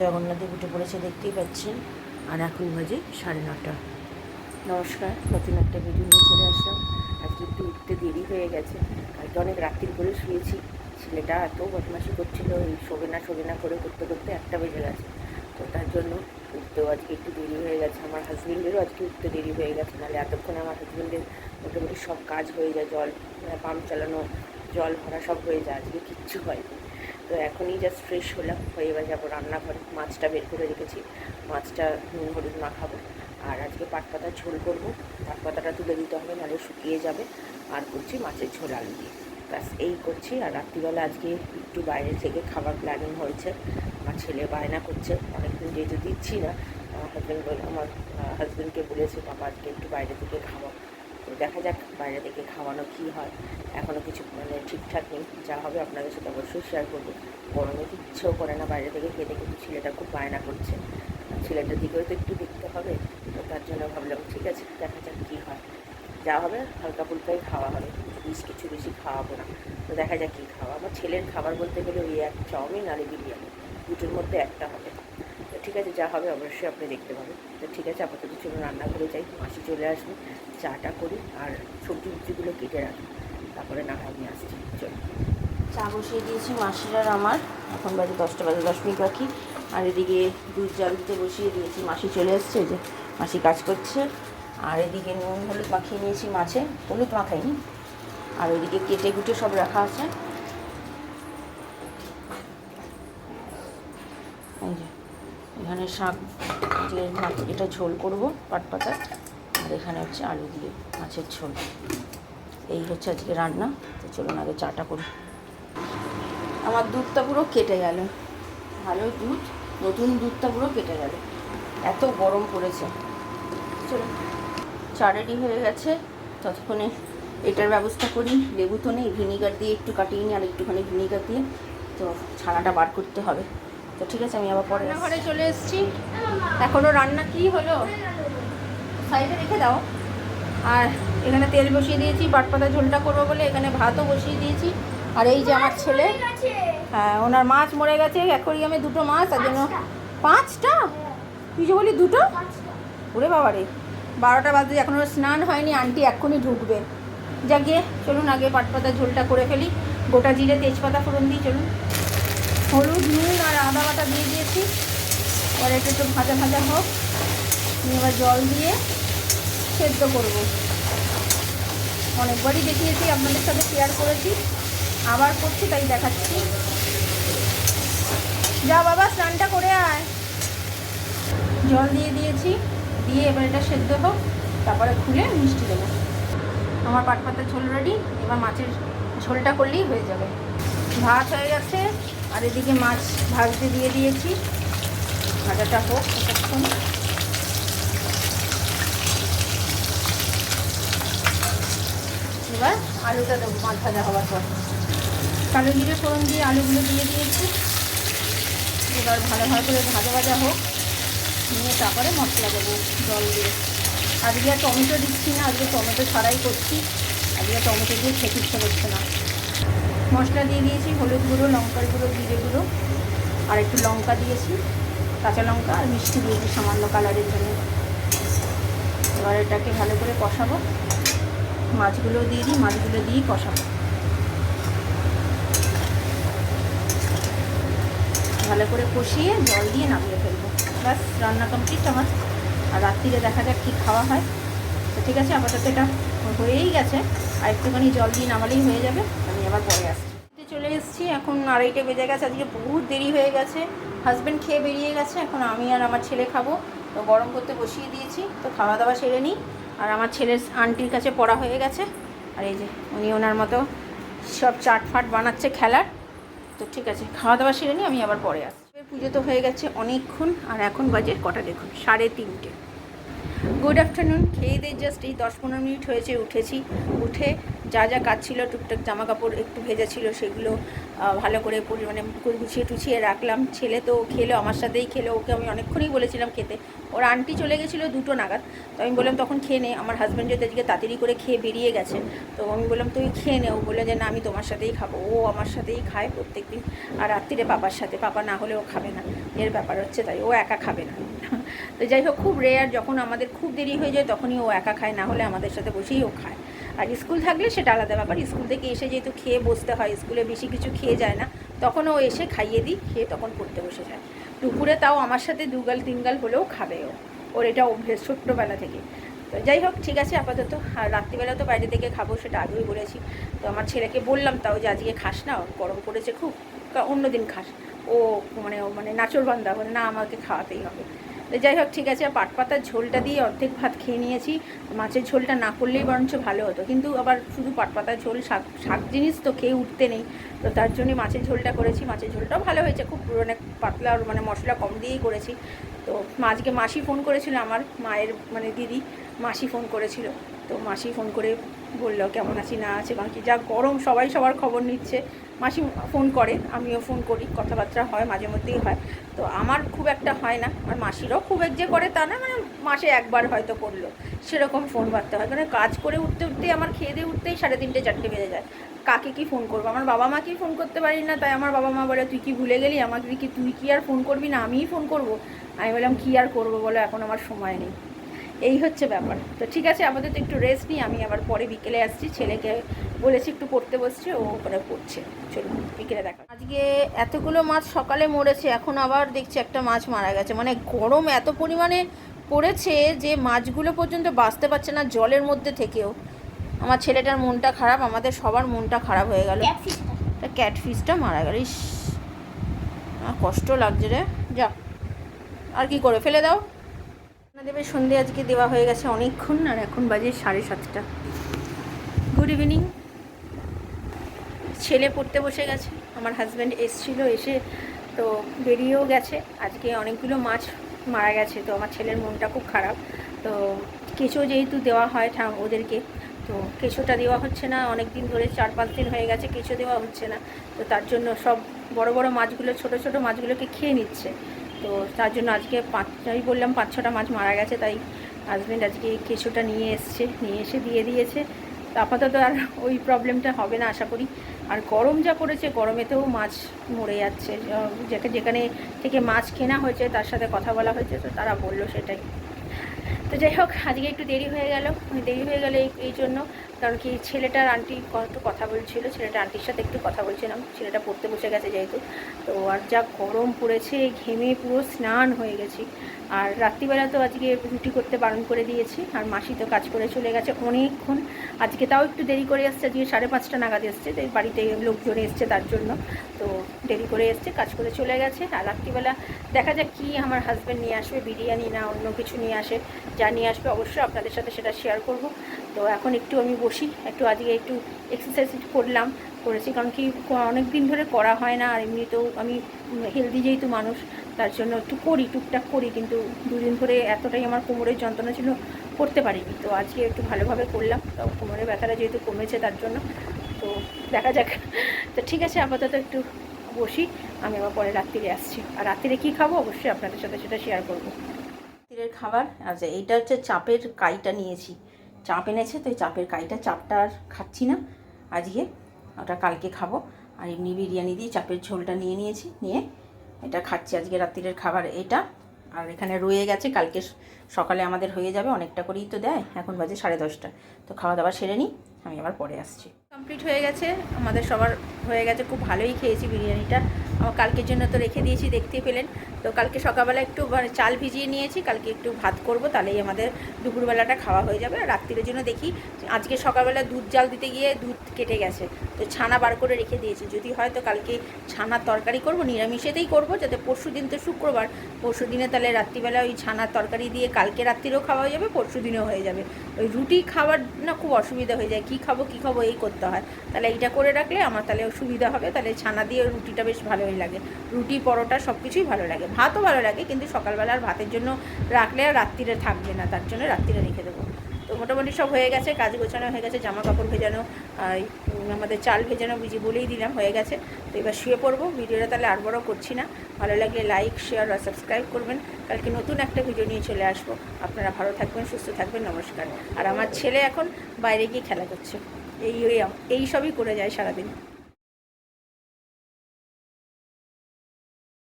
জগন্নাথে উঠে পড়েছে দেখতেই পাচ্ছেন। আর এখন বাজে 9:30। নমস্কার, নতুন একটা ভিডিও নিয়ে চলে আসলাম। আজকে একটু উঠতে দেরি হয়ে গেছে, কালকে অনেক রাত্রির করে শুয়েছি। ছেলেটা এত বদমাশি করছিল, এই শোবে না করে করতে করতে 1টা বেজে গেছে। তো তার জন্য উঠতেও আজকে একটু দেরি হয়ে গেছে। আমার হাজবেন্ডেরও আজকে উঠতে দেরি হয়ে গেছে, নাহলে এতক্ষণে আমার হাজবেন্ডের মোটামুটি সব কাজ হয়ে যায়, জল পাম্প চালানো, জল ভরা সব হয়ে যায়। আজকে কিচ্ছু হয়নি। তো এখনই জাস্ট ফ্রেশ হলাম, হয়ে এবার যাবো রান্নাঘরে। মাছটা বের করে রেখেছি, মাছটা নুন হলুদ মাখাবো। আর আজকে পাটপাতার ঝোল করবো। পাটপাতাটা তুলে দিতে হবে, নাহলে শুকিয়ে যাবে। আর করছি মাছের ঝোল আলু দিয়ে, ব্যাস এই করছি। আর রাত্রিবেলা আজকে একটু বাইরে থেকে খাবার প্ল্যানিং হয়েছে। আমার ছেলে বায়না করছে, অনেকদিন যেহেতু দিচ্ছি না, আমার হাজব্যান্ডকে বলেছে বাবা আজকে একটু বাইরে থেকে খাওয়া। তো দেখা যাক বাইরে থেকে খাওয়ানো কী হয়। এখনও কিছু ঠিকঠাক নেই, যা হবে আপনাদের সাথে অবশ্যই শেয়ার করবো। গরমে ইচ্ছেও করে না বাইরে থেকে খেতে, কিন্তু ছেলেটা খুব বায়না করছে। ছেলেটার দিকেও তো একটু দেখতে হবে। তো তার জন্য ভাবলাম ঠিক আছে, দেখা যাক কী হয়। যা হবে হালকা ফুলকাই খাওয়া হবে, কিছু বেশি খাওয়াবো না। তো দেখা যাক কী খাওয়া। আমার ছেলের খাবার বলতে গেলে ওই এক চাউমিন আর বিরিয়ানি, দুটোর মধ্যে একটা হবে। তো ঠিক আছে, যা হবে অবশ্যই আপনি দেখতে পাবেন। তো ঠিক আছে, আপাতত চলুন রান্না করে যাই, মাসি চলে আসবে, চাটা করি আর সবজিগুলো কেটে রাখি, তারপরে না হয় আমি আসছি। চলুন, চা বসিয়ে দিয়েছি মাসির আর আমার। এখন বাজে 10টা বাজে 10 মিনিট বাকি। আর এদিকে দুধ জাল দিতে বসিয়ে দিয়েছি, মাসি চলে এসছে, যে মাসি কাজ করছে। আর এদিকে নুন হলুদ মাখিয়ে নিয়েছি মাছে, হলুদ মাখাইনি। আর ওইদিকে কেটে কুটে সব রাখা আছে। এই যে এখানে শাক দিয়ে এটা ঝোল করবো পাটপাতা, আর এখানে হচ্ছে আলু দিয়ে মাছের ঝোল। এই হচ্ছে আজকে রান্না। তো চলুন আগে চাটা করি। আমার দুধটা পুরো কেটে গেল, ভালো দুধ, নতুন দুধটা পুরো কেটে গেল, এত গরম পড়েছে। চলুন, চা রেডি হয়ে গেছে, ততক্ষণে এটার ব্যবস্থা করি। লেবু তো নেই, ভিনিগার দিয়ে একটু কাটিয়ে নিই, আর একটুখানি ভিনিগার দিয়ে তো ছানাটা বার করতে হবে। তো ঠিক আছে, আমি আবার পরে ঘরে চলে এসেছি। এখনও রান্না কি হলো সাইডে রেখে দাও। আর এখানে তেল বসিয়ে দিয়েছি, পাটপাতা ঝোলটা করবো বলে এখানে ভাতও বসিয়ে দিয়েছি। আর এই যে আমার ছেলে, হ্যাঁ ওনার মাছ মরে গেছে অ্যাকোয়ারিয়ামে, 2টো মাছ, তার জন্য 5টা তুই যে বলি 2টো, ওরে বাবা রে, 12টা বাজে, এখনও স্নান হয়নি, আন্টি এক্ষুনি ঢুকবে। যাকে চলুন আগে পাটপাতার ঝোলটা করে ফেলি। গোটা জিরে তেজপাতা ফোড়ন দিই। চলুন, হলুদ নুন আর আদা বাটা দিয়ে দিয়েছি। এবার একটু ভাজা ভাজা হোক, আমি এবার জল দিয়ে সেদ্ধ করব। অনেকবারই দেখিয়েছি, আপনাদের সাথে শেয়ার করেছি, আবার করছি, তাই দেখাচ্ছি। যা বাবা স্নানটা করে আয়। জল দিয়ে দিয়েছি, দিয়ে এবার এটা সেদ্ধ হোক, তারপরে খুলে মিষ্টি দেবো। আমার পাটপাতার ঝোল রেডি, এবার মাছের ঝোলটা করলেই হয়ে যাবে। ভাত হয়ে গেছে, আর এদিকে মাছ ভাজতে দিয়ে দিয়েছি, ভাজাটা হোক ততক্ষণ। এবার আলুটা দেবো, মাছ ভাজা হওয়ার পর কালো জিরে ফোড়ন দিয়ে আলুগুলো দিয়ে দিয়েছি। এবার ভালোভাবে করে ভাজা ভাজা হোক, নিয়ে তারপরে মশলা দেবো জল দিয়ে। আজকে আর টমেটো দিচ্ছি না, আজকে টমেটো ছাড়াই করছি। আজকে টমেটো দিয়ে খেতে ইচ্ছে করছে না। মশলা দিয়ে দিয়েছি, হলুদ গুঁড়ো, লঙ্কার গুঁড়ো, জিরে গুঁড়ো, আর একটু লঙ্কা দিয়েছি, কাঁচা লঙ্কা, আর মিষ্টি দিয়েছি সামান্য কালারের জন্য। এবার এটাকে ভালো করে কষাবো, মাছগুলো দিয়ে দিই, মাছগুলো দিয়েই কষাবো। ভালো করে কষিয়ে জল দিয়ে নামিয়ে ফেলবো, ব্যাস রান্না কমপ্লিট আমার। আর রাত্রিরে দেখা যাক কী খাওয়া হয়। তো ঠিক আছে, আপাতত এটা হয়েই গেছে, আর একটুখানি জল দিয়ে নামালেই হয়ে যাবে। আমি আবার পরে আসছি। চলে এসেছি, এখন 2:30 বেজে গেছে, আজকে বহুত দেরি হয়ে গেছে। হাজব্যান্ড খেয়ে বেরিয়ে গেছে, এখন আমি আর আমার ছেলে খাবো। তো গরম করতে বসিয়ে দিয়েছি, তো খাওয়া দাওয়া সেরে নিই। আর আমার ছেলের আন্টির কাছে পড়া হয়ে গেছে, আর এই যে উনি ওনার মতো সব চাটফাট বানাচ্ছে খেলার। তো ঠিক আছে, খাওয়া দাওয়া সেরে নিই, আমি আবার পরে আসছি। পুজো তো হয়ে গেছে অনেকক্ষণ, আর এখন বাজে কটা দেখুন, 3:30। Good afternoon. খেয়ে দিয়ে জাস্ট এই 10-15 মিনিট হয়েছে উঠেছি। উঠে যা যা কাজ ছিল টুকটাক জামা কাপড় একটু ভেজা ছিল সেগুলো ভালো করে মানে গুছিয়ে টুছিয়ে রাখলাম। ছেলে তো খেলো, আমার সাথেই খেলো। ওকে আমি অনেকক্ষণই বলেছিলাম খেতে। ওর আন্টি চলে গেছিলো 2টো নাগাদ, তো আমি বললাম তখন খেয়ে নে। আমার হাজব্যান্ড যদি আজকে তাড়াতাড়ি করে খেয়ে বেরিয়ে গেছে, তো আমি বললাম তুই খেয়ে নে। ও বলে যে না আমি তোমার সাথেই খাবো। ও আমার সাথেই খায় প্রত্যেক দিন, আর রাত্রিরে পাপার সাথে। পাপা না হলে ও খাবে না, এর ব্যাপার হচ্ছে তাই। ও একা খাবে না। তো যাই হোক, খুব রেয়ার যখন আমাদের খুব দেরি হয়ে যায় তখনই ও একা খায়, না হলে আমাদের সাথে বসেই ও খায়। আর স্কুল থাকলে সেটা আলাদা ব্যাপার। স্কুল থেকে এসে যেহেতু খেয়ে বসতে হয়, স্কুলে বেশি কিছু খেয়ে যায় না, তখন ও এসে খাইয়ে দিই, খেয়ে তখন পড়তে বসে যায়। দুপুরে তাও আমার সাথে 2 গাল 3 গাল হলেও খাবে ও। ওর এটা অভ্যেস ছোট্টোবেলা থেকে। তো যাই হোক, ঠিক আছে আপাতত। আর রাত্রিবেলা তো বাইরে থেকে খাবো, সেটা আগেই বলেছি। তো আমার ছেলেকে বললাম তাও যে আজকে খাস না, গরম পড়েছে খুব, অন্য দিন খাস। ও মানে নাচরবান্ধা, বলে না আমাকে খাওয়াতেই হবে। তো যাই হোক, ঠিক আছে। পাট পাতার ঝোলটা দিয়ে অর্ধেক ভাত খেয়ে নিয়েছি। মাছের ঝোলটা না করলেই বরঞ্চ ভালো হতো, কিন্তু আবার শুধু পাট পাতার ঝোল, শাক জিনিস তো খেয়ে উঠতে নেই। তো তার জন্যই মাছের ঝোলটা করেছি। মাছের ঝোলটাও ভালো হয়েছে, খুব মানে পাতলা, আর মানে মশলা কম দিয়েই করেছি। তো আজকে মাসি ফোন করেছিল, আমার মায়ের মানে দিদি মাসি ফোন করেছিল। তো মাসি ফোন করে বললো কেমন আছি না আছে, কারণ কি যা গরম সবাই সবার খবর নিচ্ছে। মাসি ফোন করে, আমিও ফোন করি, কথাবার্তা হয়, মাঝে মধ্যেই হয়। তো আমার খুব একটা হয় না, আর মাসিরাও খুব এক যে করে তা না, মানে মাসে একবার হয়তো করলো, সেরকম ফোন বার্তা হয়। কারণ কাজ করে উঠতে উঠতে আমার খেয়ে দিয়ে উঠতেই 3:30 4টে বেজে যায়। কাকে কি ফোন করবো? আমার বাবা মাকেই ফোন করতে পারি না, তাই আমার বাবা মা বলে তুই কি ভুলে গেলি আমাকে, কি তুই কি আর ফোন করবি না, আমিই ফোন করবো? আমি বললাম কী আর করবো বলো, এখন আমার সময় নেই। এই হচ্ছে ব্যাপার। তো ঠিক আছে, আপাতত একটু রেস্ট নিই। আমি আবার পরে বিকেলে আসছি, ছেলেকে বলেছি একটু পড়তে বসছে, ও ওখানে পড়ছে। চলুন বিকেলে দেখা। আজকে এতগুলো মাছ সকালে মরেছে, এখন আবার দেখছি একটা মাছ মারা গেছে। মানে গরম এত পরিমাণে পড়েছে যে মাছগুলো পর্যন্ত বাঁচতে পারছে না জলের মধ্যে থেকেও। আমার ছেলেটার মনটা খারাপ, আমাদের সবার মনটা খারাপ হয়ে গেল। ক্যাটফিশটা মারা গেল, ইস কষ্ট লাগছে রে। যা, আর কি করে, ফেলে দাও। দেবের সন্ধে আজকে দেওয়া হয়ে গেছে অনেকক্ষণ, আর এখন বাজে 7:30। Good evening. ছেলে পড়তে বসে গেছে, আমার হাজব্যান্ড এসেছিলো, এসে তো বেরিয়েও গেছে। আজকে অনেকগুলো মাছ মারা গেছে, তো আমার ছেলের মনটা খুব খারাপ। তো কেঁচো যেহেতু দেওয়া হয় ওদেরকে, তো কেঁচোটা দেওয়া হচ্ছে না অনেক দিন ধরে, 4-5 দিন হয়ে গেছে কেঁচো দেওয়া হচ্ছে না। তো তার জন্য সব বড় বড় মাছগুলো ছোট ছোট মাছগুলোকে খেয়ে নিচ্ছে। তো তার জন্য আজকে আমি বললাম 5-6টা মাছ মারা গেছে, তাই হাজব্যান্ড আজকে কেঁচোটা নিয়ে এসে দিয়ে দিয়েছে। তো আপাতত আর ওই প্রবলেমটা হবে না আশা করি। আর গরম যা পড়েছে, গরমেতেও মাছ মরে যাচ্ছে। যেখানে থেকে মাছ কেনা হয়েছে তার সাথে কথা বলা হয়েছে, তো তারা বললো সেটাই। তো যাই হোক, আজকে একটু দেরি হয়ে গেল এই জন্য, কারণ কি ছেলেটার আন্টি একটু কথা বলছিল, ছেলেটার আন্টির সাথে একটু কথা বলছিলাম। ছেলেটা পড়তে বসে গেছে যেহেতু, তো আর যা গরম পড়েছে, ঘেমে পুরো স্নান হয়ে গেছি। আর রাত্রিবেলা তো আজকে রুটি করতে বারণ করে দিয়েছি, আর মাসি তো কাজ করে চলে গেছে অনেকক্ষণ। আজকে তাও একটু দেরি করে এসছে, আজকে 5:30 নাগাদ এসছে, তো বাড়িতে লোকজন এসছে তার জন্য, তো দেরি করে এসছে, কাজ করে চলে গেছে। আর রাত্রিবেলা দেখা যাক কি আমার হাজব্যান্ড নিয়ে আসবে, বিরিয়ানি না অন্য কিছু নিয়ে আসে, যা নিয়ে আসবে অবশ্যই আপনাদের সাথে সেটা শেয়ার করব। তো এখন একটু আমি বসি, আজকে একটু এক্সারসাইজ করেছি, কারণ কি অনেক দিন ধরে করা হয় না। আর এমনিতেও আমি হেলদি যেহেতু মানুষ, তার জন্য একটু করি, টুকটাক করি, কিন্তু 2 দিন ধরে এতটাই আমার কোমরের যন্ত্রণা ছিল, করতে পারিনি। তো আজকে একটু ভালোভাবে করলাম, তো কোমরের ব্যথাটা যেহেতু কমেছে তার জন্য। তো দেখা যাক। তো ঠিক আছে, আপাতত একটু বসি, আমি আবার পরে রাত্রিরে আসছি। আর রাত্রিরে কী খাবো অবশ্যই আপনাদের সাথে সেটা শেয়ার করব। রাত্রিরের খাবার, আচ্ছা এইটা হচ্ছে চাপের কাইটা নিয়েছি, চাপ এনেছে, তো এই চাপের কাইটা, চাপটা আর খাচ্ছি না আজকে, ওটা কালকে খাবো। আর এমনি বিরিয়ানি দিয়ে চাপের ঝোলটা নিয়েছি, নিয়ে এটা খাচ্ছি আজকে রাত্রিরের খাবার এটা। আর এখানে রয়ে গেছে, কালকে সকালে আমাদের হয়ে যাবে, অনেকটা করেই তো দেয়। এখন বাজে 10:30, তো খাওয়া দাওয়া সেরে নিই, আমি আবার পরে আসছি। কমপ্লিট হয়ে গেছে, আমাদের সবার হয়ে গেছে, খুব ভালোই খেয়েছি বিরিয়ানিটা। আমার কালকের জন্য তো রেখে দিয়েছি, দেখতেই পেলেন। তো কালকে সকালবেলা একটু চাল ভিজিয়ে নিয়েছি, কালকে একটু ভাত করব, তাহলেই আমাদের দুপুরবেলাটা খাওয়া হয়ে যাবে। আর রাত্রির জন্য দেখি, আজকে সকালবেলা দুধ জাল দিতে গিয়ে দুধ কেটে গেছে, তো ছানা বার করে রেখে দিয়েছি। যদি হয় তো কালকে ছানার তরকারি করব, নিরামিষেতেই করব, যাতে পরশু দিন তো শুক্রবার, পরশু দিনে তাহলে রাত্রিবেলা ওই ছানার তরকারি দিয়ে কালকে রাত্রিরেও খাওয়া হয়ে যাবে, পরশু দিনেও হয়ে যাবে। ওই রুটি খাবার না খুব অসুবিধা হয়ে যায়, কী খাবো এই করতে হয়। তাহলে এইটা করে রাখলে আমার তাহলে সুবিধা হবে, তাহলে ছানা দিয়ে রুটিটা বেশ ভালো ভালোই লাগে। রুটি পরোটা সব কিছুই ভালো লাগে, ভাতও ভালো লাগে, কিন্তু সকালবেলা আর ভাতের জন্য রাখলে আর রাত্রিরে থাকবে না, তার জন্য রাত্রিরে রেখে দেবো। তো মোটামুটি সব হয়ে গেছে, কাজ গোছানো হয়ে গেছে, জামা কাপড় ভেজানো, আমাদের চাল ভেজানো বলেই দিলাম হয়ে গেছে। তো এবার শুয়ে পড়বো। ভিডিওটা তাহলে আর বড় করছি না, ভালো লাগলে লাইক শেয়ার আর সাবস্ক্রাইব করবেন। কালকে নতুন একটা ভিডিও নিয়ে চলে আসবো। আপনারা ভালো থাকবেন, সুস্থ থাকবেন, নমস্কার। আর আমার ছেলে এখন বাইরে গিয়ে খেলা করছে, এই সবই করে যায় সারাদিন।